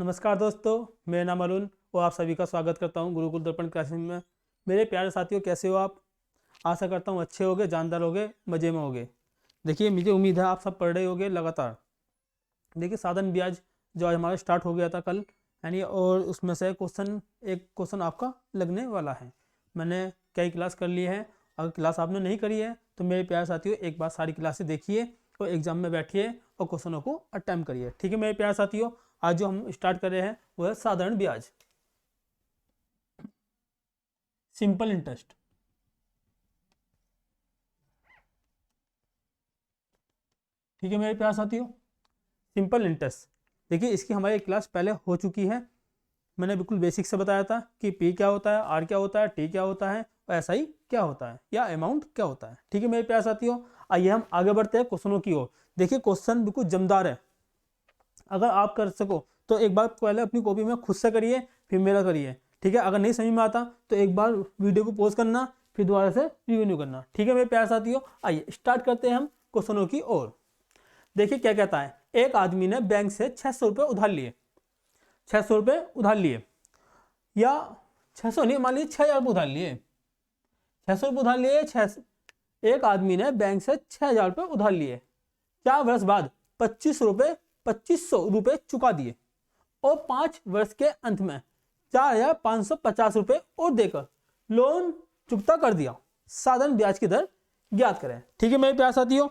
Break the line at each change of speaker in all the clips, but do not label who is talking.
नमस्कार दोस्तों, मेरा नाम अरुण और आप सभी का स्वागत करता हूं गुरुकुल दर्पण क्लासेस में। मेरे प्यारे साथियों, कैसे हो आप? आशा करता हूं अच्छे होगे, जानदार होगे, मज़े में होगे। देखिए, मुझे उम्मीद है आप सब पढ़ रहे होगे लगातार। देखिए, साधारण ब्याज जो आज हमारा स्टार्ट हो गया था कल, यानी, और उसमें से एक क्वेश्चन आपका लगने वाला है। मैंने कई क्लास कर ली है। अगर क्लास आपने नहीं करी है तो मेरे प्यारे साथियों, एक बार सारी क्लासें देखिए और एग्जाम में बैठिए और क्वेश्चनों को अटेम्प्ट करिए। ठीक है मेरे प्यारे साथियों, आज जो हम स्टार्ट कर रहे हैं वो है साधारण ब्याज, सिंपल इंटरेस्ट। ठीक है मेरे प्यारे साथियों, सिंपल इंटरेस्ट। देखिए, इसकी हमारी क्लास पहले हो चुकी है। मैंने बिल्कुल बेसिक से बताया था कि पी क्या होता है, आर क्या होता है, टी क्या होता है और एस आई क्या होता है या अमाउंट क्या होता है। ठीक है मेरे प्यारे साथियों, आइए हम आगे बढ़ते हैं क्वेश्चनों की ओर। देखिए, क्वेश्चन बिल्कुल जमदार है। अगर आप कर सको तो एक बार पहले अपनी कॉपी में खुद से करिए, फिर मेरा करिए। ठीक है, अगर नहीं समझ में आता तो एक बार वीडियो को पॉज करना, फिर दोबारा से रिव्यू करना। ठीक है मेरे प्यारे साथियों, आइए स्टार्ट करते हैं हम क्वेश्चनों की ओर। देखिए क्या कहता है, एक आदमी ने बैंक से 600 रुपये उधार लिए। 600 रुपये उधार लिए, या 600 नहीं, मान लीजिए 6,000 उधार लिए। 600 रुपये उधार लिए, एक आदमी ने बैंक से 6,000 रुपये उधार लिए। 4 वर्ष बाद 2500 रुपये चुका दिए और 5 वर्ष के अंत में 4,550 रुपये और देकर लोन चुकता कर दिया। साधारण ब्याज की दर ज्ञात करें। ठीक है मेरे प्यारे साथियों,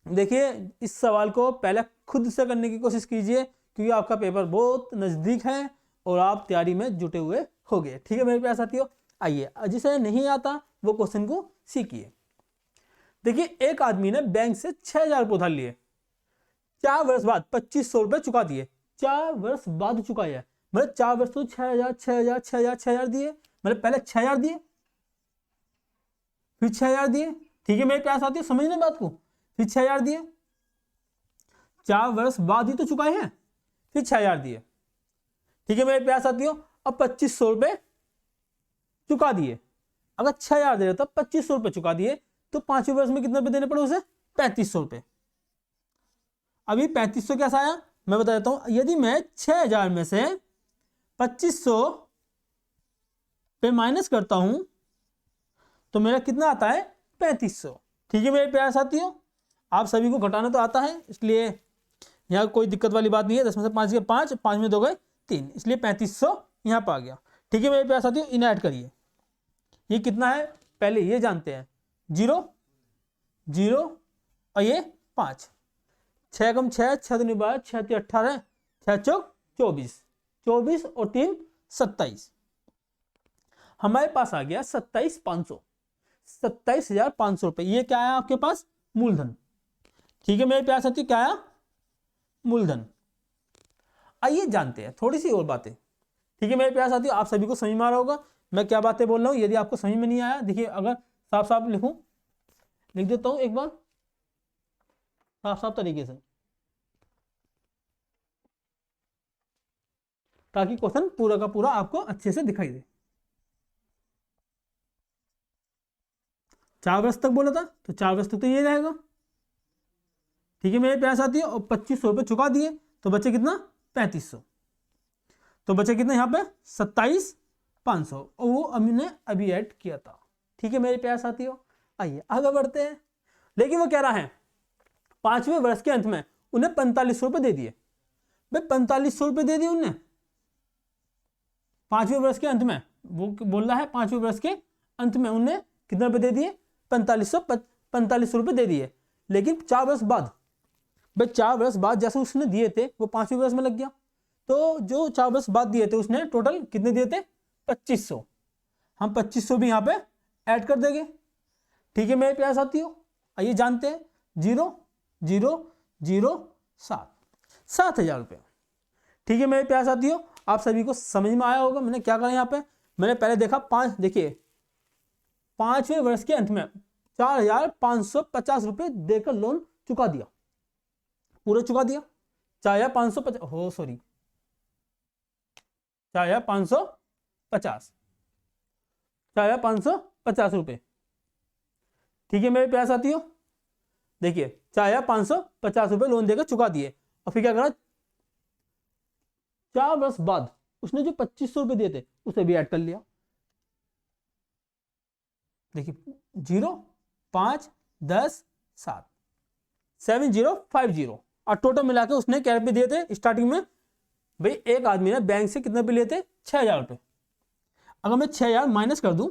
देखिए इस सवाल को पहले खुद से करने की कोशिश कीजिए, क्योंकि आपका पेपर बहुत नज़दीक है और आप तैयारी में जुटे हुए होंगे। ठीक है मेरे प्यारे साथियों, आइए जिसे नहीं आता वो क्वेश्चन को सीखिए। देखिए, एक आदमी ने बैंक से 6,000 रुपये उधार लिए। 4 वर्ष बाद 2500 रुपये चुका दिए। 4 वर्ष बाद चुकाया, मतलब 4 वर्ष तो 6,000 6,000 6,000 6,000 दिए, मतलब पहले 6,000 दिए, फिर 6,000 दिए। ठीक है मेरे प्यारे साथियों, समझने बात को। फिर 6,000 दिए, 4 वर्ष बाद ही तो चुकाए हैं, फिर 6,000 दिए। ठीक है मेरे प्यारे साथियों, अब 2500 रुपये चुका दिए। अगर 6,000 दे रहे तो 2500 रुपये चुका दिए, तो 5वें वर्ष में कितने रुपये देने पड़े उसे? 3,500 रुपये। अभी 3,500 कैसा आया मैं बता देता हूं। यदि मैं 6,000 में से 2,500 पे माइनस करता हूं तो मेरा कितना आता है? 3,500। ठीक है मेरे प्यारे साथियों, आप सभी को घटाना तो आता है, इसलिए यहाँ कोई दिक्कत वाली बात नहीं है। 10 में से 5 गए 5, 5 में 2 गए 3, इसलिए 3,500 यहाँ पर आ गया। ठीक है मेरे प्यारे साथियों, इन्हें ऐड करिए। ये कितना है पहले ये जानते हैं। 0 0 और ये 5, 6 कम 6, 6 दूनी 12, 6 3 18, 6 चौक 24, 24 और 3 27। हमारे पास आ गया 27,500, 27,500 रुपये। ये क्या है आपके पास? मूलधन। ठीक है मेरे प्यारे साथी, क्या आया? मूलधन। आइए जानते हैं थोड़ी सी और बातें। ठीक है मेरे प्यारे साथियों, आप सभी को समझ में आ रहा होगा मैं क्या बातें बोल रहा हूं। यदि आपको समझ में नहीं आया, देखिए अगर साफ साफ लिखूं, लिख देता हूं एक बार साफ साफ तरीके से, ताकि क्वेश्चन पूरा का पूरा आपको अच्छे से दिखाई दे। 4 वर्ष तक बोला था तो 4 वर्ष तक तो ये रहेगा। ठीक है मेरे प्यारे साथियों, और 2,500 रुपये चुका दिए तो बचे कितना? 3,500। तो बचे कितना यहाँ पे? 27,500, और वो हमने अभी ऐड किया था। ठीक है मेरे प्यारे साथियों, आइए आगे बढ़ते हैं। लेकिन वो कह रहा है 5वें वर्ष के अंत में उन्हें 4500 रुपये दे दिए। भाई 4500 रुपये दे दिए उन्हें 5वें वर्ष के अंत में। वो बोल रहा है 5वें वर्ष के अंत में उन्हें कितने रुपये दे दिए? 4500 रुपये दे दिए। लेकिन 4 वर्ष बाद, भाई 4 वर्ष बाद जैसे उसने दिए थे वो 5वें वर्ष में लग गया, तो जो 4 वर्ष बाद दिए थे उसने टोटल कितने दिए थे? 2,500। हम 2,500 भी यहाँ पे ऐड कर देंगे। ठीक है मेरे प्यारे साथियों, आइए जानते हैं। 0 0 0 7, 7,000 रुपये। ठीक है मेरे प्यारे साथियों, आप सभी को समझ में आया होगा मैंने क्या कहा यहाँ पे। मैंने पहले देखा 5, देखिए 5वें वर्ष के अंत में 4,550 रुपये देकर लोन चुका दिया, पूरा चुका दिया। 4,550 हो सॉरी 4,550, 4,550 रुपये। ठीक है मेरे प्यारे साथियों, देखिए 4,550 रुपये लोन देकर चुका दिए, और फिर क्या करा? 4 वर्ष बाद उसने जो 2500 रुपये दिए थे उसे भी ऐड कर लिया। देखिए 0 5 10 7 7050 और टोटल मिला के उसने क्या रुपये दिए थे स्टार्टिंग में। भाई एक आदमी ने बैंक से कितने रुपये लिए थे 6000 रुपये। अगर मैं 6000 माइनस कर दूं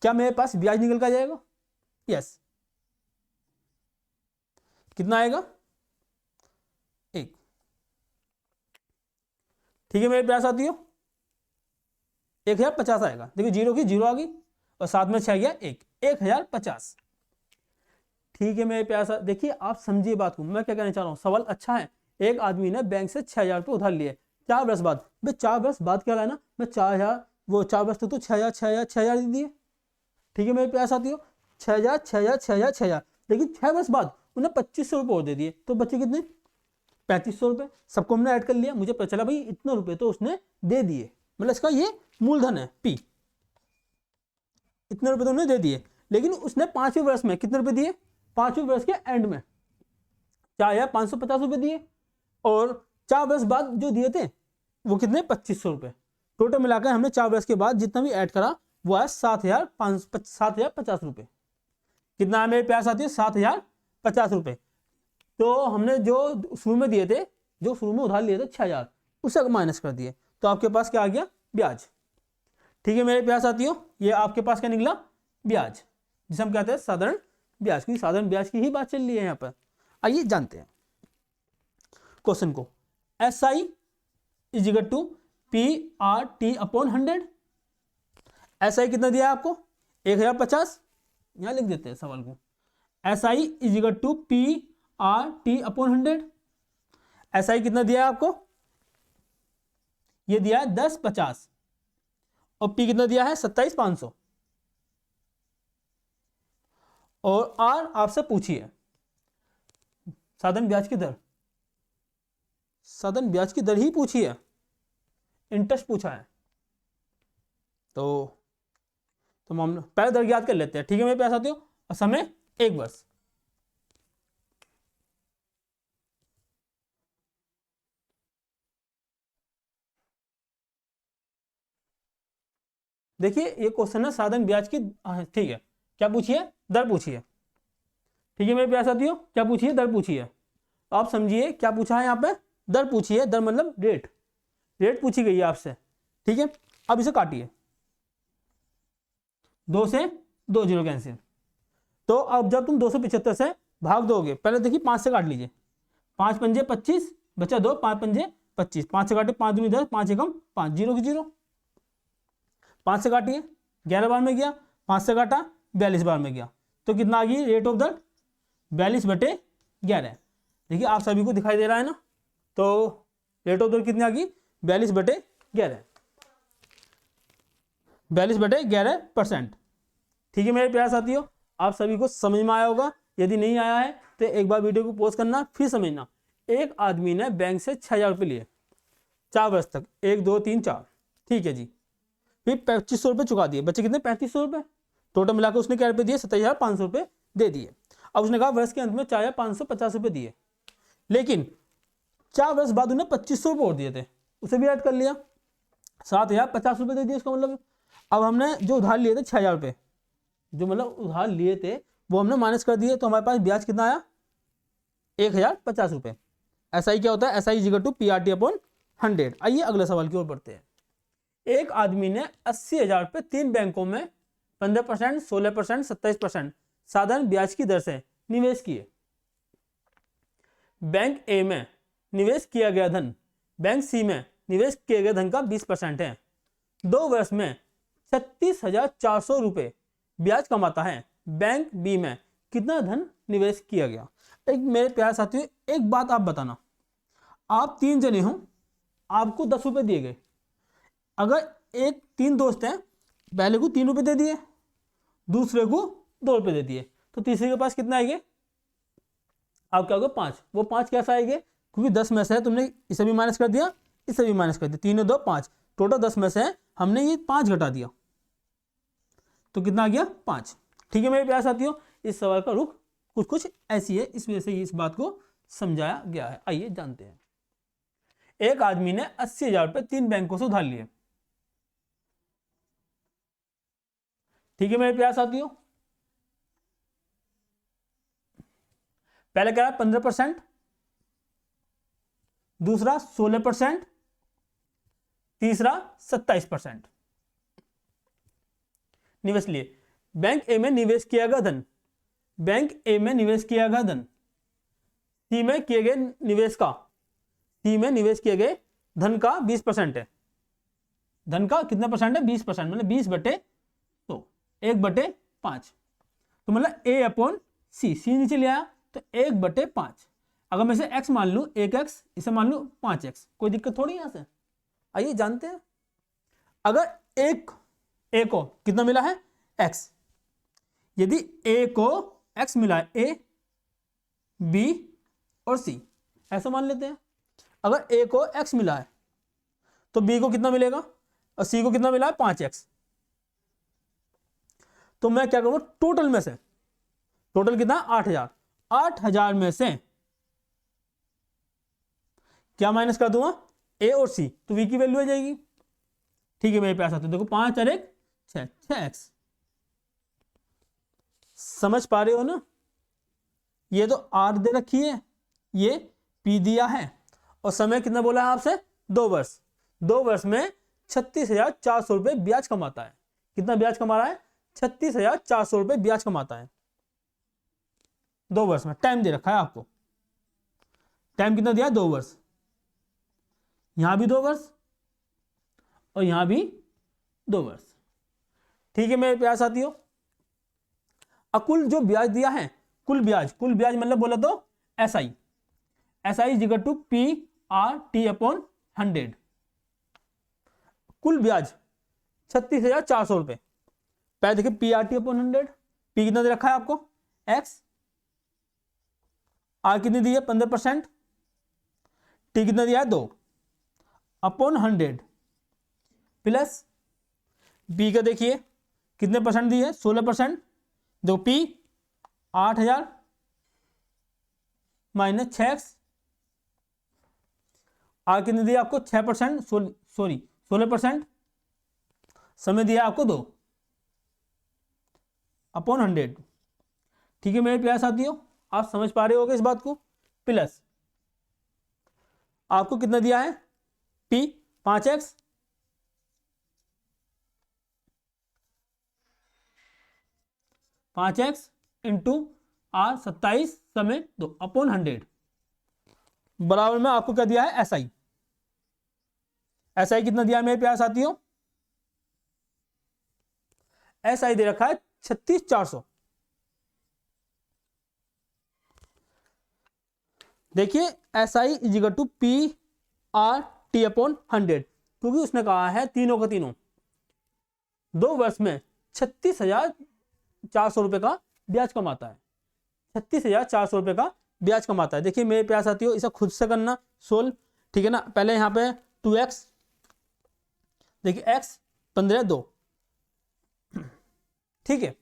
क्या मेरे पास ब्याज निकल कर जाएगा? यस। कितना आएगा? 1। ठीक है मेरे प्यार साथियों 1050 आएगा। देखिए 0 की 0 आ गई और साथ में 6 गया 1 1050। ठीक है मेरे प्यार साथ देखिए आप समझिए बात को, मैं क्या कहना चाह रहा हूँ। सवाल अच्छा है। एक आदमी ने बैंक से 6000 रुपये उधार लिए 4 वर्ष बाद। भाई 4 वर्ष बाद क्या लाना, मैं 4000 वो 4 वर्ष तक तो 6000 6000 6000 दे दिए। ठीक है मेरे प्यार साथियों 6000 6000 6000 6000, लेकिन 6 वर्ष बाद उन्हें 2500 रुपये और दे दिए तो बच्चे कितने 3500 रुपये। सबको हमने ऐड कर लिया, मुझे पता चला भाई इतने रुपये तो उसने दे दिए, मतलब इसका ये मूलधन है P। इतने रुपये तो उन्हें दे दिए, लेकिन उसने 5वें वर्ष में कितने रुपये दिए? 5वें वर्ष के एंड में 4550 रुपये दिए और 4 वर्ष बाद जो दिए थे वो कितने 2500 रुपये। टोटल मिलाकर हमने 4 वर्ष के बाद जितना भी ऐड करा वो है 7050 रुपये। कितना है मेरे प्यार साथियों 7050 रुपये। तो हमने जो शुरू में दिए थे, जो शुरू में उधार लिए थे 6000, उसे माइनस कर दिए तो आपके पास क्या आ गया? ब्याज। ठीक है मेरे प्यार साथियों ये आपके पास क्या निकला? ब्याज, जिसे हम कहते हैं साधारण ब्याज, क्योंकि साधारण ब्याज की ही बात चल रही है यहाँ पर। आइए जानते हैं क्वेश्चन को। SI is equal to PRT upon 100। SI कितना दिया आपको? 1050। यहां लिख देते हैं सवाल को। SI is equal to PRT upon 100। SI कितना दिया है आपको? ये दिया है 1050 और P कितना दिया है 27500 और R आपसे पूछिए साधारण ब्याज की दर। साधारण ब्याज की दर ही पूछी है, इंटरेस्ट पूछा है। तो हम पहले दर याद कर लेते हैं। ठीक है मेरे प्यारे साथियों और समय 1 वर्ष। देखिए ये क्वेश्चन है साधारण ब्याज की। ठीक है क्या पूछिए? दर पूछिए। ठीक है मेरे प्यारे साथियों क्या पूछिए? दर पूछिए। आप समझिए क्या पूछा है यहाँ पे? दर पूछिए। दर मतलब रेट, रेट पूछी गई है आपसे। ठीक है अब इसे काटिए, 2 से 2 0 कैंसिल। तो अब जब तुम 275 से भाग दोगे, पहले देखिए 5 से काट लीजिए। 5 पंजे 25 बचा 2, 5 पंजे 25, 5 से काटे 5 दूनी 10, 5 एकम 5, 0 की 0। 5 से काटिए 11 बार में गया, 5 से काटा 42 बार में गया, तो कितना आ गई रेट ऑफ दर? 42/11। देखिए आप सभी को दिखाई दे रहा है ना, तो रेट ऑफ दर कितनी आ गई? 42/11, 42/11%। ठीक है मेरे प्यारे साथियों आप सभी को समझ में आया होगा। यदि नहीं आया है तो एक बार वीडियो को पॉज करना फिर समझना। एक आदमी ने बैंक से 6000 रुपये लिए 4 वर्ष तक, 1 2 3 4। ठीक है जी, फिर 2500 रुपये चुका दिए, बच्चे कितने 3500 रुपये। टोटल मिलाकर उसने क्या रुपये दिए? 27500 रुपये दे दिए। अब उसने कहा वर्ष के अंत में 4550 रुपये दिए, लेकिन 4 वर्ष बाद उन्हें 2500 रुपये और दिए थे, उसे भी ऐड कर लिया, 7050 रुपये दे दिए। इसका मतलब अब हमने जो उधार लिए थे 6000 रुपये, जो मतलब उधार लिए थे वो हमने माइनस कर दिए, तो हमारे पास ब्याज कितना आया? 1050 रुपये। SI क्या होता है? SI equal to PRT upon 100। आइए अगले सवाल की ओर बढ़ते हैं। एक आदमी ने 80,000 रुपये 3 बैंकों में 15%, 16%, 27% साधारण ब्याज की दर से निवेश किए। बैंक ए में निवेश किया गया धन बैंक सी में निवेश किए गए धन का 20% है। 2 वर्ष में 36,400 रुपये ब्याज कमाता है। बैंक बी में कितना धन निवेश किया गया? एक मेरे प्यारे साथियों एक बात आप बताना, आप 3 जने हो, आपको 10 रुपये दिए गए। अगर 3 दोस्त हैं, पहले को 3 रुपये दे दिए, दूसरे को 2 रुपये दे दिए, तो तीसरे के पास कितना आएंगे? आप क्या होगा 5। वो 5 कैसे आएंगे? क्योंकि 10 में से है, तुमने इसे भी माइनस कर दिया, इसे भी माइनस कर दिया, 3 2 5, टोटल 10 में से है, हमने ये 5 घटा दिया, तो कितना आ गया 5। ठीक है मेरे प्यारे साथियों इस सवाल का रुख कुछ ऐसी है, इस वजह से इस बात को समझाया गया है। आइए जानते हैं। एक आदमी ने 80,000 रुपये 3 बैंकों से उधार लिए। ठीक है मेरे प्यार साथियों, पहले क्या है 15%, दूसरा 16%, तीसरा 27% निवेश लिए। बैंक ए में निवेश किया गया धन, बैंक ए में निवेश किया गया धन सी में किए गए निवेश का, सी में निवेश किए गए धन का 20% है। धन का कितना परसेंट है? 20%, मतलब 20/100, 1/5। तो मतलब ए अपॉन सी, सी नीचे ले आया तो 1/5। अगर मैं इसे x मान लूं 1x, इसे मान लूं 5x, कोई दिक्कत थोड़ी यहां से। आइए जानते हैं, अगर एक ए को कितना मिला है? x। यदि ए को x मिला है, ए बी और सी, ऐसा मान लेते हैं। अगर ए को x मिला है तो बी को कितना मिलेगा और सी को कितना मिला है? 5x। तो मैं क्या करूंगा, टोटल में से, टोटल कितना? 8,000। 8,000 में से क्या माइनस कर दूंगा? ए और सी, तो वी की वैल्यू आ जाएगी। ठीक है मेरे पास आते, देखो 5 और 1 6, 6x। समझ पा रहे हो ना? ये तो आर दे रखी है, ये पी दिया है, और समय कितना बोला है आपसे? 2 वर्ष। 2 वर्ष में 36,400 रुपये ब्याज कमाता है। कितना ब्याज कमा रहा है? 36,400 रुपये ब्याज कमाता है 2 वर्ष में। टाइम दे रखा है आपको, टाइम कितना दिया? 2 वर्ष। यहां भी 2 वर्ष और यहां भी 2 वर्ष। ठीक है मेरे प्यारे साथियों, अकुल जो ब्याज दिया है, कुल ब्याज, कुल ब्याज मतलब बोला तो SI, SI is equal to PRT upon 100। कुल ब्याज 36,400 रुपये। पहले देखिए PRT अपॉन 100, P कितना दे रखा है आपको? X, R कितनी दी है? 15%, T कितना दिया है? 2 अपॉन 100 प्लस B का देखिए कितने परसेंट दी है? 16%। देखो P 8,000 माइनस 6x, R कितने दिया आपको? 6%, सॉरी 16%, समय दिया आपको 2 अपॉन 100। ठीक है मेरे प्यारे साथियों, आप समझ पा रहे होगे इस बात को। प्लस आपको कितना दिया है? P 5x, इंटू R 27, समय 2 अपॉन 100 बराबर में आपको क्या दिया है? SI। SI कितना दिया है मेरे प्यारे साथियों? SI दे रखा है 36,400। देखिए SI is equal to PRT upon 100, क्योंकि उसने कहा है तीनों का तीनों 2 वर्ष में 36,400 रुपए का ब्याज कमाता है। 36,400 रुपए का ब्याज कमाता है। देखिए मेरे प्यारे साथियों, इसे खुद से करना सोल्व। ठीक है ना, पहले यहाँ पे 2x, देखिए x 15 2। ठीक है,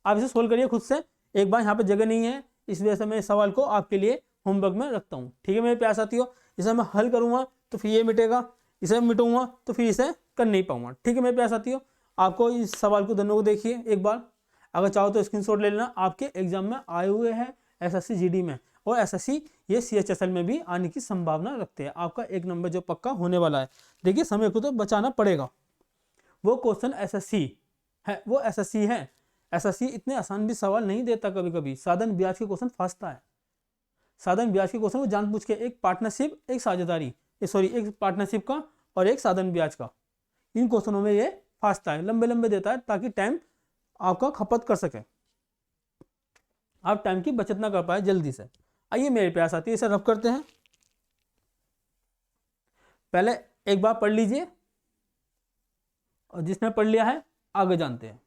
आप इसे सोल्व करिए खुद से। एक बार यहाँ पे जगह नहीं है, इस वजह से मैं इस सवाल को आपके लिए होमवर्क में रखता हूँ। ठीक है मेरे प्यारे साथियों, इसे मैं हल करूँगा तो फिर ये मिटेगा, इसे मिटूंगा तो फिर इसे कर नहीं पाऊंगा। ठीक है मेरे प्यारे साथियों, आपको इस सवाल को दोनों को देखिए एक बार, अगर चाहो तो स्क्रीनशॉट ले लेना। आपके एग्जाम में आए हुए हैं SSC GD में, और SSC ये CHSL में भी आने की संभावना रखते हैं। आपका 1 नंबर जो पक्का होने वाला है। देखिए समय को तो बचाना पड़ेगा, वो क्वेश्चन SSC है, वो SSC है। SSC इतने आसान भी सवाल नहीं देता, कभी कभी साधन ब्याज के क्वेश्चन फंसता है। साधन ब्याज के क्वेश्चन वो जानबूझ के, एक पार्टनरशिप, एक साझेदारी, सॉरी एक पार्टनरशिप का और एक साधन ब्याज का, इन क्वेश्चनों में ये फंसता है, लंबे लंबे देता है ताकि टाइम आपका खपत कर सके, आप टाइम की बचत ना कर पाए जल्दी से। आइए मेरे प्यार साथी, इसे रफ करते हैं। पहले एक बार पढ़ लीजिए, और जिसने पढ़ लिया है आगे जानते हैं।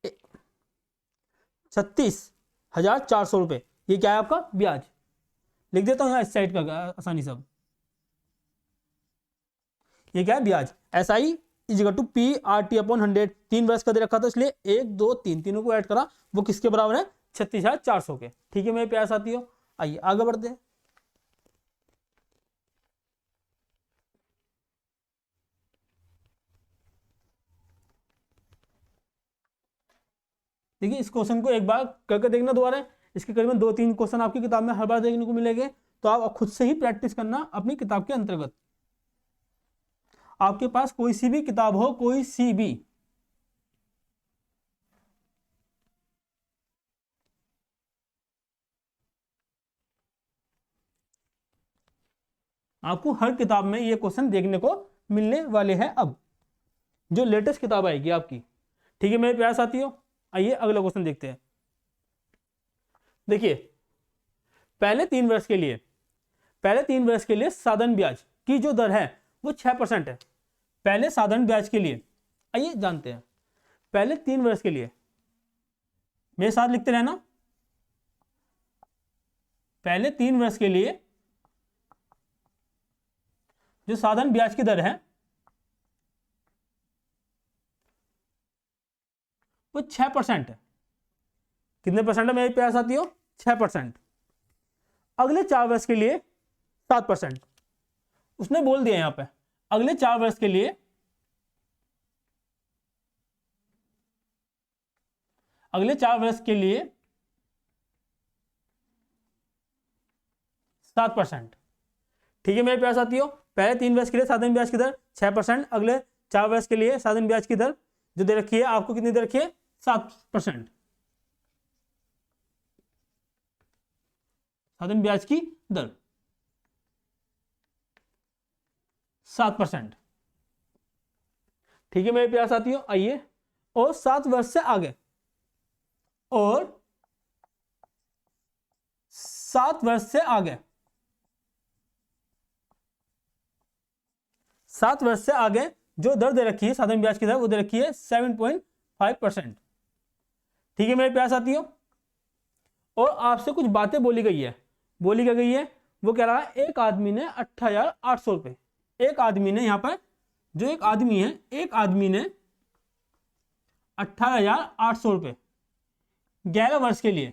ए- 36,400 रुपये, ये क्या है आपका? ब्याज। लिख देता हूं यहाँ इस साइड का आसानी से। ये क्या है? ब्याज। SI is equal to P R T upon 100, 3 वर्ष का दे रखा था इसलिए 1 2 3 तीनों को ऐड करा, वो किसके बराबर है 36,400 के। ठीक है मेरे प्यारे साथियों, आइए आगे बढ़ते हैं। देखिए इस क्वेश्चन को एक बार करके देखना दोबारा, इसके करीबन 2-3 क्वेश्चन आपकी किताब में हर बार देखने को मिलेंगे, तो आप खुद से ही प्रैक्टिस करना अपनी किताब के अंतर्गत। आपके पास कोई सी भी किताब हो, कोई सी भी, आपको हर किताब में ये क्वेश्चन देखने को मिलने वाले हैं अब, जो लेटेस्ट किताब आएगी आपकी। ठीक है मेरे प्यारे साथियों, आइए अगला क्वेश्चन देखते हैं। देखिए पहले 3 वर्ष के लिए साधारण ब्याज की जो दर है वो 6% है। पहले साधारण ब्याज के लिए, आइए जानते हैं। पहले 3 वर्ष के लिए मेरे साथ लिखते रहना, पहले 3 वर्ष के लिए जो साधारण ब्याज की दर है वो 6% है। कितने परसेंट है मेरे प्यारे साथियों? 6%। अगले 4 वर्ष के लिए 7%। उसने बोल दिया यहां पे अगले 4 वर्ष के लिए, अगले 4 वर्ष के लिए 7%। ठीक है मेरे प्यारे साथियों, पहले 3 वर्ष के लिए साधारण ब्याज की दर 6%, अगले 4 वर्ष के लिए साधारण ब्याज की दर जो दे रखी है आपको, कितनी दे रखी है? 7%। साधारण ब्याज की दर 7%। ठीक है मेरे प्यारे साथियों, आइए और 7 वर्ष से आगे, और 7 वर्ष से आगे, 7 वर्ष से आगे जो दर दे रखी है साधारण ब्याज की दर, वो दे रखी है 7.5%। ठीक है मेरे प्यारे साथियों, और आपसे कुछ बातें बोली गई है। बोली क्या गई है? वो कह रहा है एक आदमी ने 18,800 रुपए, एक आदमी ने, यहां पर जो एक आदमी है, एक आदमी ने 18,800 रुपए 11 वर्ष के लिए,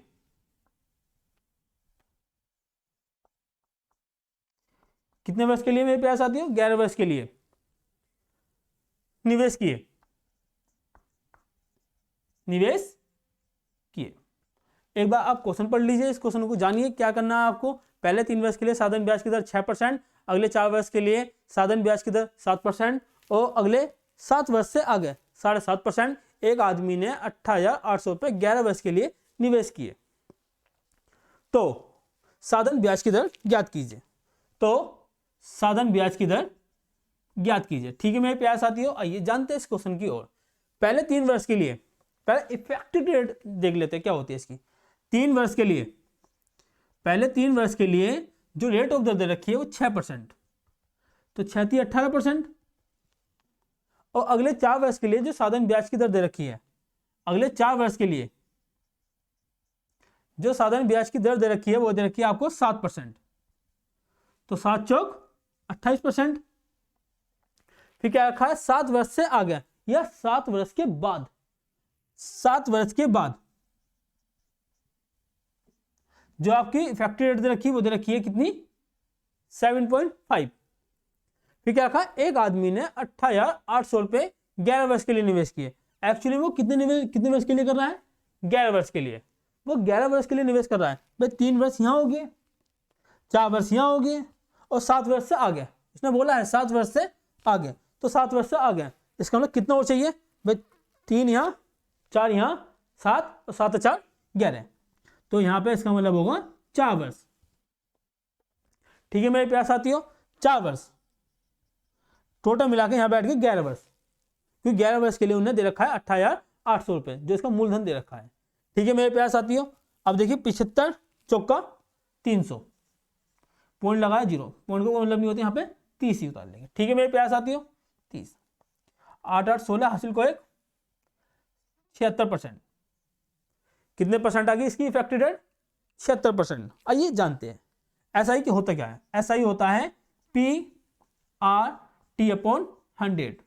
कितने वर्ष के लिए मेरे प्यारे साथियों? 11 वर्ष के लिए निवेश किए, निवेश किए। एक बार आप क्वेश्चन पढ़ लीजिए, इस क्वेश्चन को जानिए क्या करना है आपको। पहले 3 वर्ष के लिए साधारण ब्याज की दर 6%, अगले 4 वर्ष के लिए साधारण ब्याज की दर 7%, और अगले 7 वर्ष से आगे 7.5%। एक आदमी ने 18,800 रुपए 11 वर्ष के लिए निवेश किए, तो साधारण ब्याज की दर ज्ञात कीजिए। तो साधारण ब्याज की दर ज्ञात कीजिए। ठीक है मेरे प्यारे साथियों, आइए जानते हैं इस क्वेश्चन की ओर। पहले 3 वर्ष के लिए, पहले इफेक्टिव रेट देख लेते हैं क्या होती है इसकी। 3 वर्ष के लिए, पहले 3 वर्ष के लिए जो रेट ऑफ दर दे रखी है वो 6%, तो 6 18%। और अगले 4 वर्ष के लिए जो साधारण ब्याज की दर दे रखी है, अगले 4 वर्ष के लिए जो साधारण ब्याज की दर दे रखी है वो दे रखी है आपको 7%, तो 7 चौक 28%। फिर क्या रखा है? 7 वर्ष से आगे या 7 वर्ष के बाद, 7 वर्ष के बाद जो आपकी इफेक्टिव रेट दे रखी है वो दे रखी है कितनी? 7.5। फिर क्या रखा? एक आदमी ने 18,800 रुपए 11 वर्ष के लिए निवेश किए। एक्चुअली वो कितने वर्ष के लिए कर रहा है? 11 वर्ष के लिए। वो 11 वर्ष के लिए निवेश कर रहा है भाई। 3 वर्ष यहां हो गए, 4 वर्ष यहां हो गए, और 7 वर्ष से आगे, इसने बोला है 7 वर्ष से आगे, तो 7 वर्ष से आगे इसका मतलब कितना और चाहिए भाई? 3 यहाँ, 4 यहाँ, 7 और 7 4 11, तो यहां पे इसका मतलब होगा 4 वर्ष। ठीक है मेरे प्यारे साथियों, 4 वर्ष टोटल मिला के यहां बैठ गए 11 वर्ष, क्योंकि 11 वर्ष के लिए उन्हें दे रखा है 18,800 रुपए जो इसका मूलधन दे रखा है। ठीक है मेरे प्यारे साथियों, अब देखिए 75 चौका 300, पॉइंट लगाया 0, पॉइंट को मतलब नहीं होती, यहाँ पे 30 ही उतार लेंगे। ठीक है मेरे प्यारे साथियों, 30 8 8 16 हासिल को एक 76%। कितने परसेंट आ गई इसकी इफेक्टिव रेट? 76%। आइए जानते हैं एसआई की होता क्या है। एसआई होता है P/R/T/100।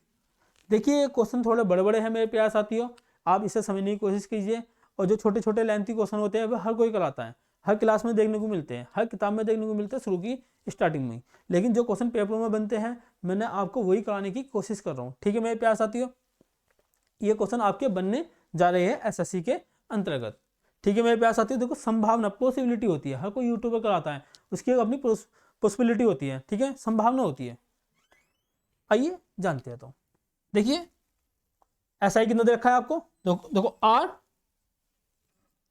देखिए ये क्वेश्चन थोड़े बड़े बड़े हैं मेरे प्यार साथियों, आप इसे समझने की कोशिश कीजिए। और जो छोटे छोटे लेंथी क्वेश्चन होते हैं वह हर कोई कराता है, हर क्लास में देखने को मिलते हैं, हर किताब में देखने को मिलते हैं शुरू की स्टार्टिंग में। लेकिन जो क्वेश्चन पेपर में बनते हैं मैंने आपको वही कराने की कोशिश कर रहा हूँ। ठीक है मेरे प्यार साथियों, ये क्वेश्चन आपके बनने जा रहे हैं एसएससी के अंतर्गत। ठीक है मेरे प्यार साथियों, देखो संभावना, पॉसिबिलिटी होती है, हर कोई यूट्यूबर कराता है, उसकी अपनी पॉसिबिलिटी होती है, ठीक है, संभावना होती है। आइए जानते हैं। तो देखिए ऐसा ही कितना दे रखा है आपको, देखो आर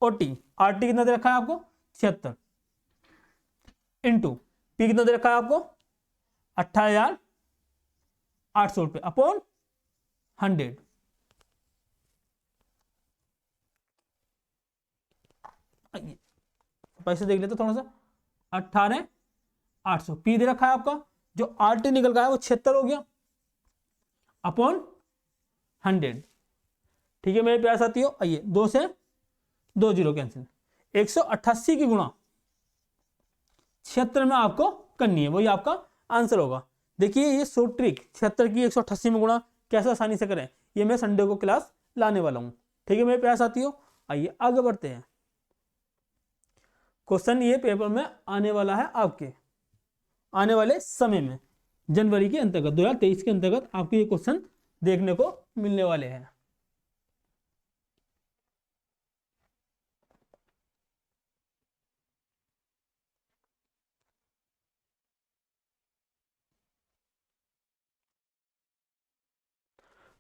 और टी, आर टी कितना दे रखा है आपको 76 इंटू पी कितना दे रखा है आपको 18,800 रुपये अपॉन 100। पैसे देख लेते थोड़ा सा, 18,800 पी दे रखा है आपका, जो आर टी निकल गया है वो 76 हो गया अपॉन 100। ठीक है मेरे प्यारे साथियों, आइए 2 से 2 जीरो कैंसिल, 188 की गुणा 76 में आपको करनी है, वही आपका आंसर होगा। देखिए ये शॉर्ट ट्रिक 76 की 188 में गुणा कैसे आसानी से करें, ये मैं संडे को क्लास लाने वाला हूं। ठीक है मेरे प्यारे साथियों, आइए आगे बढ़ते हैं। क्वेश्चन ये पेपर में आने वाला है आपके आने वाले समय में, जनवरी के अंतर्गत 2023 के अंतर्गत आपको ये क्वेश्चन देखने को मिलने वाले हैं।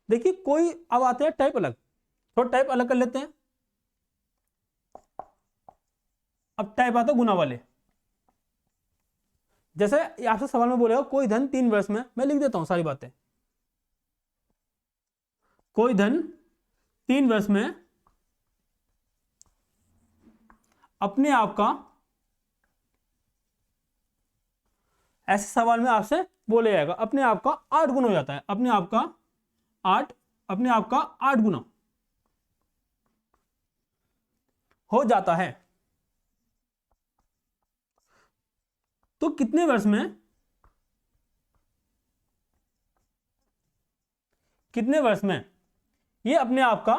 देखिए कोई अब आते हैं टाइप अलग, थोड़ा टाइप अलग कर लेते हैं। अब टाइप आता गुना वाले, जैसे आपसे सवाल में बोलेगा कोई धन 3 वर्ष में, मैं लिख देता हूं सारी बातें। कोई धन 3 वर्ष में अपने आप का, ऐसे सवाल में आपसे बोले जाएगा अपने आप का 8 गुना हो जाता है, अपने आप का 8 गुना हो जाता है। तो कितने वर्ष में, कितने वर्ष में ये अपने आप का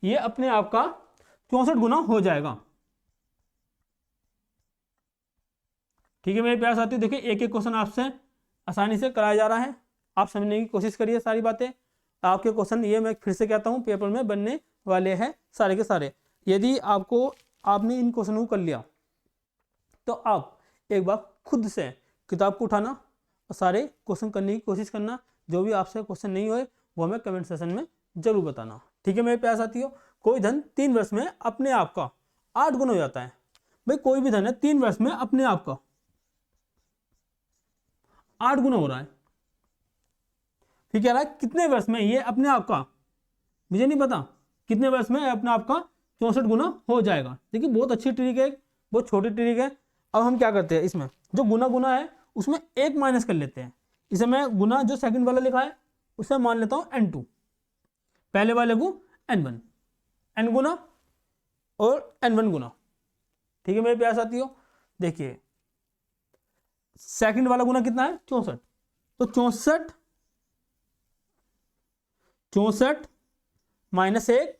ये अपने आप का 64 गुना हो जाएगा। ठीक है मेरे प्यारे साथियों, देखिए एक एक क्वेश्चन आपसे आसानी से कराया जा रहा है, आप समझने की कोशिश करिए सारी बातें। आपके क्वेश्चन ये मैं फिर से कहता हूं पेपर में बनने वाले हैं सारे के सारे। यदि आपने इन क्वेश्चनों को कर लिया तो आप एक बार खुद से किताब को उठाना और सारे क्वेश्चन करने की कोशिश करना। जो भी आपसे क्वेश्चन नहीं हुए वो हमें कमेंट सेशन में जरूर बताना। ठीक है मेरे प्यारे साथियों, कोई धन 3 वर्ष में अपने आप का 8 गुना हो जाता है। भाई कोई भी धन है 3 वर्ष में अपने आप का 8 गुना हो रहा है, फिर कह रहा है कितने वर्ष में ये अपने आप का, मुझे नहीं पता कितने वर्ष में अपने आप का 64 गुना हो जाएगा। देखिए बहुत अच्छी ट्रिक है, बहुत छोटी ट्रिक है। अब हम क्या करते हैं, इसमें जो गुना गुना है उसमें एक माइनस कर लेते हैं। इसे मैं गुना जो सेकंड वाला लिखा है उसे मान लेता हूं n2, पहले वाले को n1, n गुना और n1 गुना। ठीक है मेरे प्यारे साथियों, देखिए सेकंड वाला गुना कितना है 64, तो 64 माइनस 1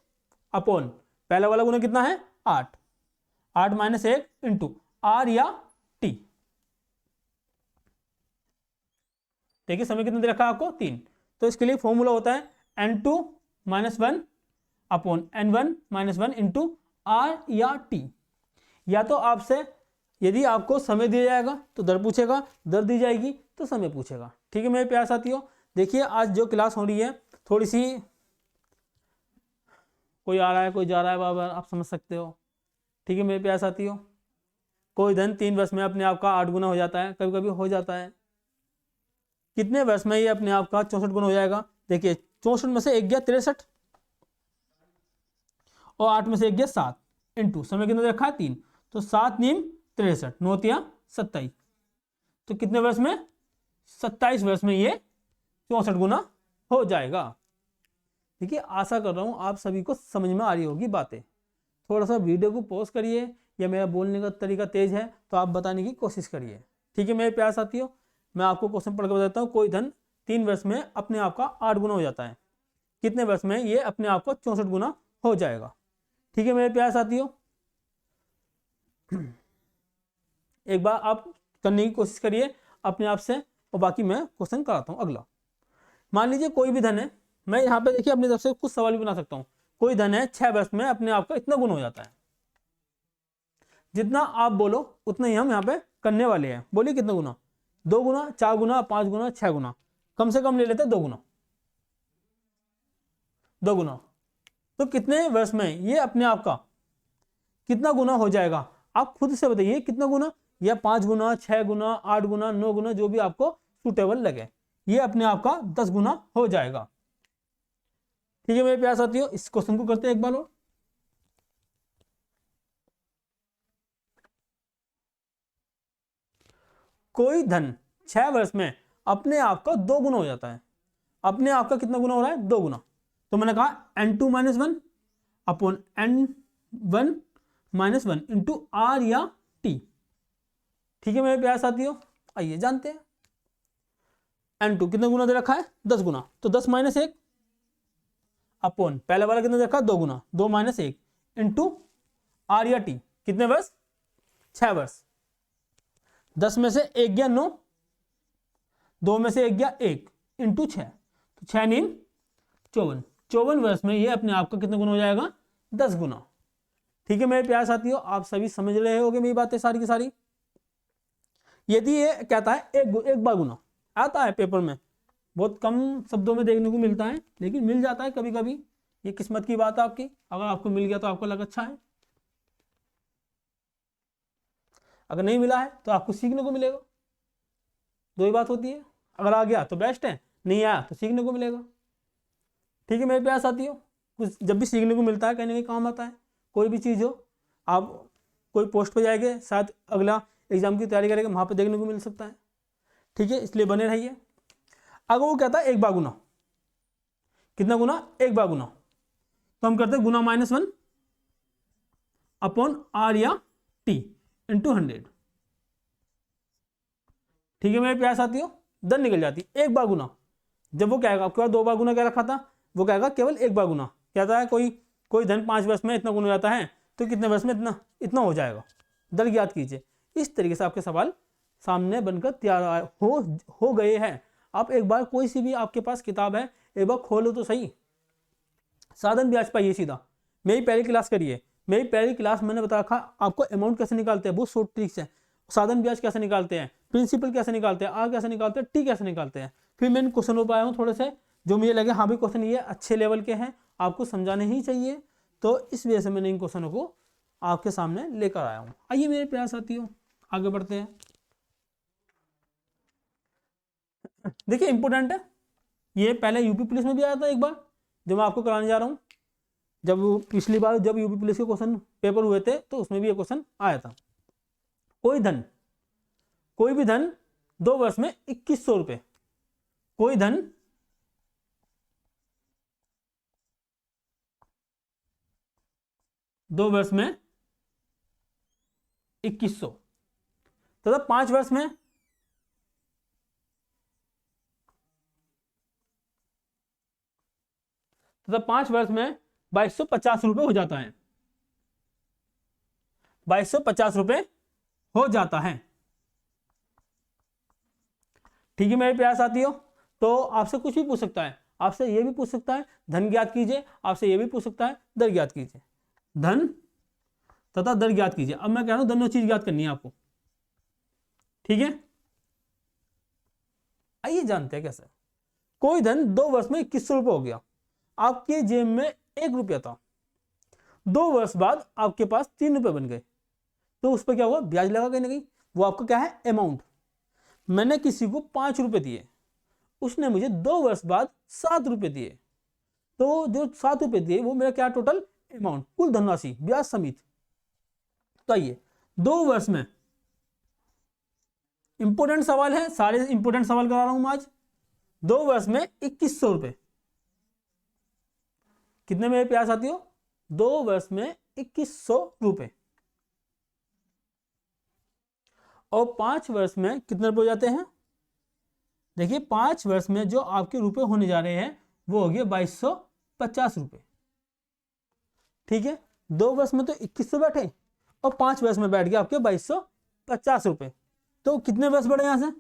अपॉन पहला वाला गुना कितना है 8 माइनस 1 इंटू आर या टी। देखिए समय कितना दे रखा है आपको 3, तो इसके लिए फॉर्मूला होता है n2 minus 1 upon n1 minus 1 into R या टी। या तो आपसे यदि आपको समय दिया जाएगा तो दर पूछेगा, दर दी जाएगी तो समय पूछेगा। ठीक है मेरे प्यारे साथियों, देखिए आज जो क्लास हो रही है थोड़ी सी, कोई आ रहा है कोई जा रहा है बाबा, आप समझ सकते हो। ठीक है मेरे प्यारे साथियों, कोई धन 3 वर्ष में अपने आप का 8 गुना हो जाता है, कभी कभी हो जाता है। कितने वर्ष में ये अपने आप का 64 गुना हो जाएगा, देखिए 64 में से 1 गया 63 और 8 में से 1 गया 7 इंटू समय कितना रखा है 3, तो 7 नीम 63 9 27, तो कितने वर्ष में 27 वर्ष में ये 64 गुना हो जाएगा। देखिए आशा कर रहा हूं आप सभी को समझ में आ रही होगी बातें। थोड़ा सा वीडियो को पॉज करिए या मेरा बोलने का तरीका तेज है तो आप बताने की कोशिश करिए। ठीक है मेरे प्यार साथियों, मैं आपको क्वेश्चन पढ़ के बताता हूँ। कोई धन 3 वर्ष में अपने आप का 8 गुना हो जाता है, कितने वर्ष में ये अपने आप को 64 गुना हो जाएगा। ठीक है मेरे प्यार साथियों, एक बार आप करने की कोशिश करिए अपने आप से, और बाकी मैं क्वेश्चन कराता हूँ अगला। मान लीजिए कोई भी धन है, मैं यहाँ पे देखिए अपनी तरफ से कुछ सवाल भी बना सकता हूँ। कोई धन है 6 वर्ष में अपने आप का इतना गुना हो जाता है। जितना आप बोलो उतना ही हम यहाँ पे करने वाले हैं। बोलिए कितना गुना? 2 गुना, 4 गुना, 5 गुना, 6 गुना, कम से कम ले लेते हैं 2 गुना। 2 गुना तो कितने वर्ष में ये अपने आप का कितना गुना हो जाएगा? आप खुद से बताइए कितना गुना, या 5 गुना, 6 गुना, 8 गुना, 9 गुना, जो भी आपको सूटेबल लगे। ये अपने आप का 10 गुना हो जाएगा। ठीक है मेरे प्यारे साथियों, इस क्वेश्चन को करते हैं एक बार और। कोई धन 6 वर्ष में अपने आप का 2 गुना हो जाता है। अपने आप का कितना गुना हो रहा है? 2 गुना। तो मैंने कहा n2 - 1 upon n1 - 1 into r या t। ठीक है मेरे प्यारे साथियों, आइए जानते हैं। n2 कितना गुना दे रखा है? 10 गुना। तो 10 - 1 अपॉन पहले वाला कितना दे रखा है? 2 गुना। 2 - 1 इंटू r या t। कितने वर्ष? 6 वर्ष। 10 में से 1 गया 9, 2 में से 1 गया 1 इंटू 6, तो 6 × 9 54। 54 वर्ष में ये अपने आप का कितना गुना हो जाएगा? 10 गुना। ठीक है मेरे प्यारे साथियों, आप सभी समझ रहे होगे मेरी बातें सारी की सारी। यदि ये कहता है एक बार गुना, आता है पेपर में, बहुत कम शब्दों में देखने को मिलता है, लेकिन मिल जाता है कभी कभी। ये किस्मत की बात है आपकी, अगर आपको मिल गया तो आपको लग अच्छा है, अगर नहीं मिला है तो आपको सीखने को मिलेगा। दो ही बात होती है, अगर आ गया तो बेस्ट है, नहीं आया तो सीखने को मिलेगा। ठीक है मेरे प्यारे साथियों, कुछ जब भी सीखने को मिलता है कहीं ना कहीं काम आता है। कोई भी चीज़ हो, आप कोई पोस्ट पे जाएंगे, शायद अगला एग्जाम की तैयारी करेंगे, वहाँ पे देखने को मिल सकता है। ठीक है, इसलिए बने रहिए। अगर वो कहता है 1 बार गुना, कितना गुना? 1 बार गुना, तो हम करते हैं गुना -1 अपॉन r या t इंटू 100। ठीक है मेरे प्यारे साथियों, धन निकल जाती है 1 बार गुना। जब वो कहेगा, आपके पास 2 बार गुना क्या रखा था, वो कहेगा केवल 1 बार गुना। कहता है कोई धन 5 वर्ष में इतना गुना हो जाता है, तो कितने वर्ष में इतना हो जाएगा, दर ज्ञात कीजिए। इस तरीके से आपके सवाल सामने बनकर तैयार हो गए हैं। आप एक बार कोई सी भी आपके पास किताब है, एक बार खोलो तो सही। साधन ब्याज पाइए सीधा, मेरी पहली क्लास करिए। मेरी पहली क्लास मैंने बता रखा आपको अमाउंट कैसे निकालते हैं, बहुत शॉर्ट ट्रिक्स है। साधन ब्याज कैसे निकालते हैं, प्रिंसिपल कैसे निकालते हैं, आर कैसे निकालते हैं, टी कैसे निकालते हैं। फिर मैंने क्वेश्चन पाया हूँ थोड़े से, जो मुझे लगे हाँ भी क्वेश्चन ये अच्छे लेवल के हैं, आपको समझाने ही चाहिए, तो इस वजह से मैंने इन क्वेश्चनों को आपके सामने लेकर आया हूँ। आइए मेरे प्यारे साथियों आगे बढ़ते हैं। देखिए इंपोर्टेंट है, ये पहले यूपी पुलिस में भी आया था एक बार, जो मैं आपको कराने जा रहा हूँ। जब पिछली बार जब यूपी पुलिस के क्वेश्चन पेपर हुए थे तो उसमें भी ये क्वेश्चन आया था। कोई भी धन 2 वर्ष में 2100 रुपए, कोई धन 2 वर्ष में 2100 तथा 5 वर्ष में तथा 5 वर्ष में 2250 रुपए हो जाता है। 2250 रुपए हो जाता है। ठीक है मेरे प्यारे साथियों, तो आपसे कुछ भी पूछ सकता है, आपसे यह भी पूछ सकता है धन ज्ञात कीजिए, आपसे यह भी पूछ सकता है दर ज्ञात कीजिए। धन तथा दर ज्ञात कीजिए। अब मैं कह रहा हूं दोनों चीज ज्ञात करनी है आपको। ठीक है, आइए जानते हैं कैसे। कोई धन 2 वर्ष में 2100 रुपये हो गया, आपके जेब में 1 रुपया था, 2 वर्ष बाद आपके पास 3 रुपये बन गए, तो उस पर क्या हुआ? ब्याज लगा कहीं ना कहीं। वो आपका क्या है? अमाउंट। मैंने किसी को 5 रुपये दिए, उसने मुझे 2 वर्ष बाद 7 रुपये दिए, तो जो 7 रुपये दिए वो मेरा क्या? टोटल अमाउंट, कुल धनराशि ब्याज समेत। तो आइए 2 वर्ष में, इंपोर्टेंट सवाल है, सारे इंपोर्टेंट सवाल करा रहा हूं मैं आज। 2 वर्ष में 2100 रुपये कितने मेरे प्यारे साथियों? 2 वर्ष में 2100 रुपये। और 5 वर्ष में कितने रुपये हो जाते हैं? देखिए 5 वर्ष में जो आपके रुपए होने जा रहे हैं वो हो गए 2250 रुपये। ठीक है, 2 वर्ष में तो 2100 बैठे और 5 वर्ष में बैठ गए आपके 2250 रुपये। तो कितने वर्ष बढ़े यहाँ से? मैं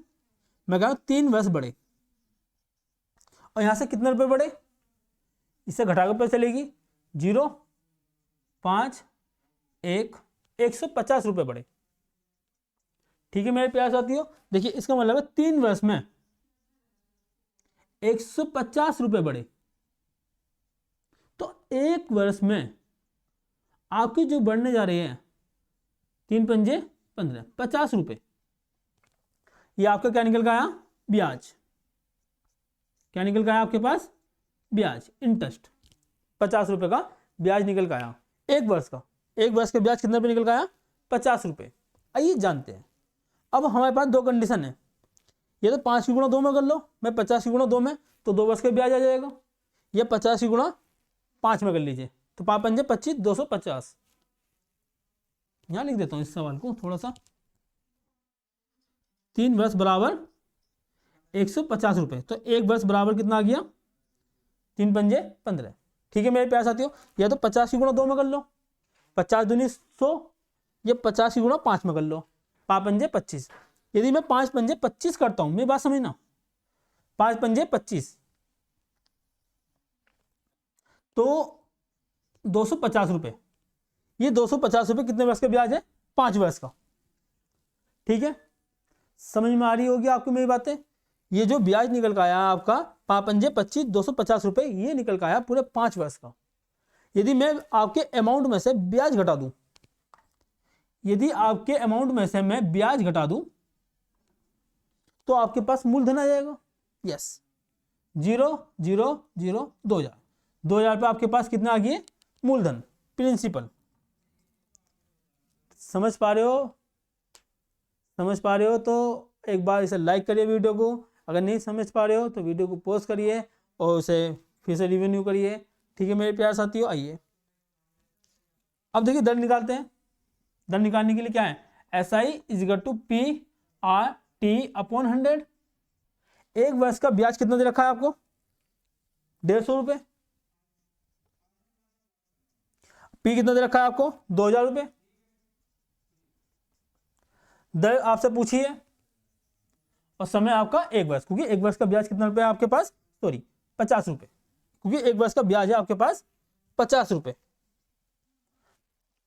कह रहा हूँ 3 वर्ष बढ़े। और यहाँ से कितने रुपए बढ़े? इससे घटाकर पे चलेगी 0, 5, 1, 150 रुपये बढ़े। ठीक है मेरे प्यारे साथियों, देखिए इसका मतलब है 3 वर्ष में 150 रुपये बढ़े। तो 1 वर्ष में आपकी जो बढ़ने जा रही है 3 पंजे 15, 50 रुपये। ये आपका क्या निकल का आया? ब्याज। क्या निकल का आया आपके पास? ब्याज, इंटरेस्ट। 50 रुपये का ब्याज निकल का आया 1 वर्ष का। 1 वर्ष का ब्याज कितने रुपये निकल का आया? 50 रुपये। आइए जानते हैं। अब हमारे पास 2 कंडीशन है। ये तो 5 की गुणा 2 में कर लो, मैं 50 की गुणा 2 में, तो 2 वर्ष का ब्याज आ जाएगा। ये 50 की गुणा 5 में कर लीजिए, तो 5 पंजे 25, 250। यहां लिख देता हूं इस सवाल को थोड़ा सा। 3 वर्ष बराबर 150 रुपये, तो 1 वर्ष बराबर कितना आ गया? 3 पंजे 15। ठीक है मेरे प्यारे साथियों, या तो 50 की गुणा 2 में कर लो, 50 दूनी 100, ये 50 की गुणा 5 में कर लो, 5 पंजे 25। यदि मैं 5 पंजे 25 करता हूं, मेरी बात समझना, 5 पंजे 25 तो 250 रुपये। ये 250 रुपये कितने वर्ष का ब्याज है? 5 वर्ष का। ठीक है, समझ में आ रही होगी आपको मेरी बातें। ये जो ब्याज निकल का आया आपका 5 पंजे 25, 250 रुपये, ये निकल का आया पूरे 5 वर्ष का। यदि मैं आपके अमाउंट में से ब्याज घटा दूं, यदि आपके अमाउंट में से मैं ब्याज घटा दूं तो आपके पास मूलधन आ जाएगा। यस, 0 0 0 2000। 2000 पे आपके पास कितना आ गया? मूलधन, प्रिंसिपल। समझ पा रहे हो? समझ पा रहे हो तो एक बार इसे लाइक करिए वीडियो को। अगर नहीं समझ पा रहे हो तो वीडियो को पॉज करिए और उसे फिर से रिव्यू करिए। ठीक है मेरे प्यारे साथियों, आइए अब देखिए दर निकालते हैं। दर निकालने के लिए क्या है? SI is to PRT/100। 1 वर्ष का ब्याज कितना दे रखा है आपको? 150 रुपये। P कितना दे रखा है आपको? 2000 रुपये। दर आपसे पूछी है और समय आपका 1 वर्ष, क्योंकि 1 वर्ष का ब्याज कितना रुपये है आपके पास? सॉरी 50 रुपये, क्योंकि 1 वर्ष का ब्याज है आपके पास 50 रुपये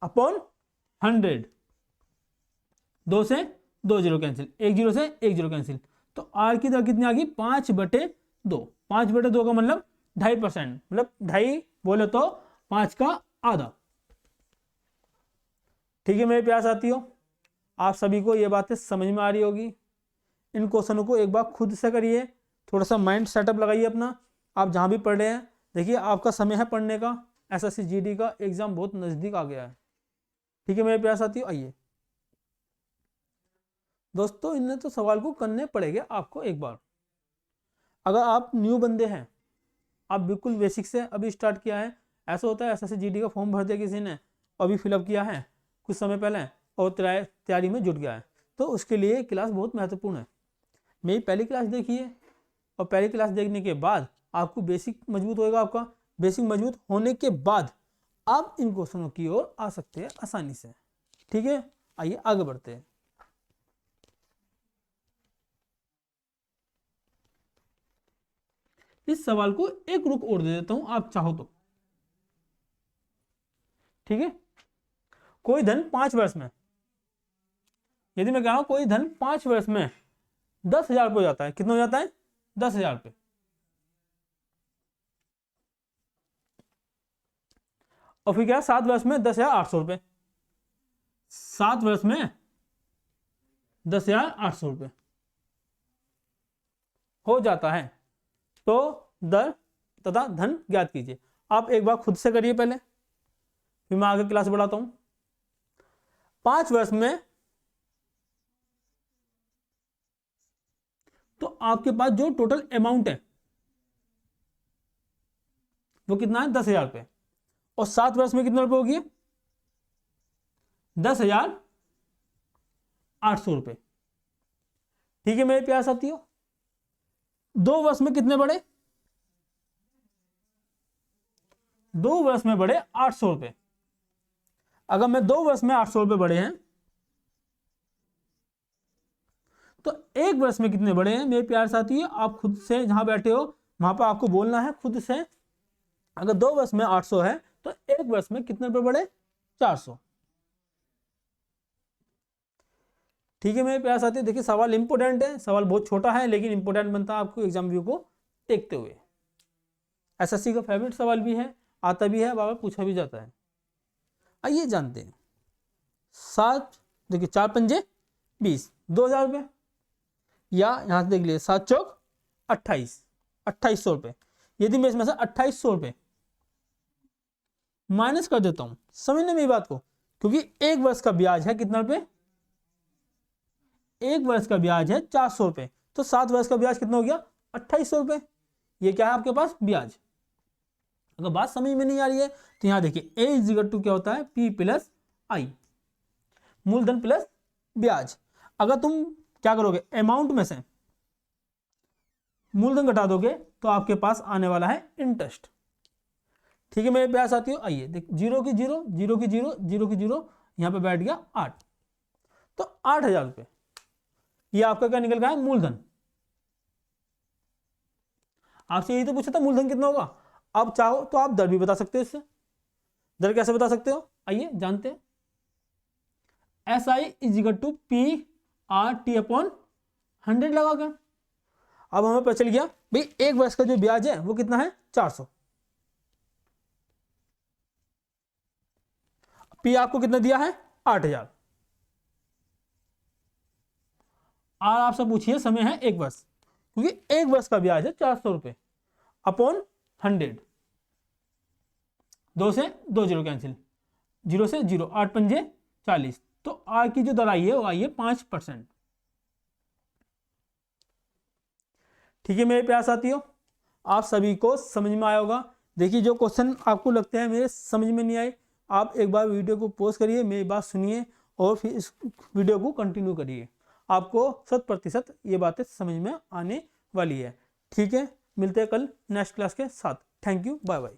अपॉन 100। 2 से 2 जीरो कैंसिल, 1 जीरो से 1 जीरो कैंसिल, तो आर की दर कितनी आ गई? 5/2। 5/2 का मतलब 2.5%, मतलब 2.5 बोले तो 5 का आधा। ठीक है मेरे प्यारे साथियों, आप सभी को ये बातें समझ में आ रही होगी। इन क्वेश्चनों को एक बार खुद से करिए, थोड़ा सा माइंड सेटअप लगाइए अपना। आप जहाँ भी पढ़ रहे हैं, देखिए आपका समय है पढ़ने का। SSC GD का एग्जाम बहुत नज़दीक आ गया है। ठीक है मेरे प्यारे साथियों, आइए दोस्तों, इन्हें तो सवाल को करने पड़ेंगे आपको एक बार। अगर आप न्यू बंदे हैं, आप बिल्कुल बेसिक से अभी स्टार्ट किया है, ऐसा होता है SSC GD का फॉर्म भर दिया किसी ने, अभी फिलअप किया है कुछ समय पहले और तैयारी में जुट गया है, तो उसके लिए क्लास बहुत महत्वपूर्ण है। मेरी पहली क्लास देखिए, और पहली क्लास देखने के बाद आपको बेसिक मजबूत होएगा। आपका बेसिक मजबूत होने के बाद आप इन क्वेश्चनों की ओर आ सकते हैं आसानी से। ठीक है, आइए आगे बढ़ते हैं। इस सवाल को एक रुक और दे देता हूं, आप चाहो तो। ठीक है, कोई धन 5 वर्ष में, यदि मैं कह रहा हूं कोई धन 5 वर्ष में 10,000 रुपये हो जाता है। कितना हो जाता है? 10,000 रुपये। और फिर क्या? 7 वर्ष में 10,800 रुपये। 7 वर्ष में 10,800 रुपये हो जाता है। तो दर तथा धन ज्ञात कीजिए। आप एक बार खुद से करिए पहले, फिर मैं आगे क्लास बढ़ाता हूं। 5 वर्ष में तो आपके पास जो टोटल अमाउंट है वो कितना है? 10,000 रुपये। और 7 वर्ष में कितना रुपये होगी? 10,800 रुपये। ठीक है मेरे प्यार साथियों, 2 वर्ष में कितने बढ़े, 2 वर्ष में बढ़े 800 रुपए। अगर मैं 2 वर्ष में 800 रुपए बढ़े हैं तो 1 वर्ष में कितने बढ़े हैं मेरे प्यार साथियों, आप खुद से जहां बैठे हो वहां पर आपको बोलना है खुद से। अगर 2 वर्ष में 800 है तो 1 वर्ष में कितने रुपए बढ़े, 400। ठीक है मेरे प्यार साथियों, देखिए सवाल इंपोर्टेंट है, सवाल बहुत छोटा है लेकिन इंपोर्टेंट बनता है आपको एग्जाम व्यू को देखते हुए। एसएससी का फेवरेट सवाल भी है, आता भी है, बार पूछा भी जाता है। आइए जानते हैं। 7 देखिए 4 पंजे 20, 2000 रुपये, या यहां से देख लिए 7 चौक 28, 2800 रुपये। यदि मैं इसमें से 2800 रुपये माइनस कर देता हूं, समझने मेरी बात को, क्योंकि 1 वर्ष का ब्याज है कितना रुपये, 1 वर्ष का ब्याज है 400 रुपये, तो 7 वर्ष का ब्याज कितना हो गया, 2800 रुपये। ये क्या है आपके पास ब्याज। अगर बात समझ में नहीं आ रही है तो यहां देखिए ए इज इक्वल टू क्या होता है, पी प्लस आई, मूलधन प्लस ब्याज। अगर तुम क्या करोगे, अमाउंट में से मूलधन घटा दोगे तो आपके पास आने वाला है इंटरेस्ट। ठीक है मेरे प्यारे साथियों, आइए देख 0 की 0, 0 की 0, 0 की 0, यहां पे बैठ गया 8, तो 8000 रुपये ये आपका क्या निकल गया है, मूलधन। आपसे यही तो पूछा था मूलधन कितना होगा। अब चाहो तो आप दर भी बता सकते हो, इससे दर कैसे बता सकते हो, आइए जानते हैं। S I is equal to P R T upon 100 लगाकर। अब हमें पता चल गया भाई 1 वर्ष का जो ब्याज है वो कितना है, 400। पी आपको कितना दिया है, 8000। आर आपसे पूछिए समय है 1 वर्ष, क्योंकि 1 वर्ष का ब्याज है 400 रुपये अपॉन 100। 2 से 2 जीरो कैंसिल, 0 से 0, 8 पंजे 40, तो आर की जो दर आई है वो आई है 5%। ठीक है मेरे प्यारे साथियों, आप सभी को समझ में आया होगा। देखिए जो क्वेश्चन आपको लगते हैं मेरे समझ में नहीं आए, आप एक बार वीडियो को पॉज करिए, मेरी बात सुनिए और फिर इस वीडियो को कंटिन्यू करिए, आपको 100% ये बातें समझ में आने वाली है। ठीक है, मिलते हैं कल नेक्स्ट क्लास के साथ। Thank you, bye bye.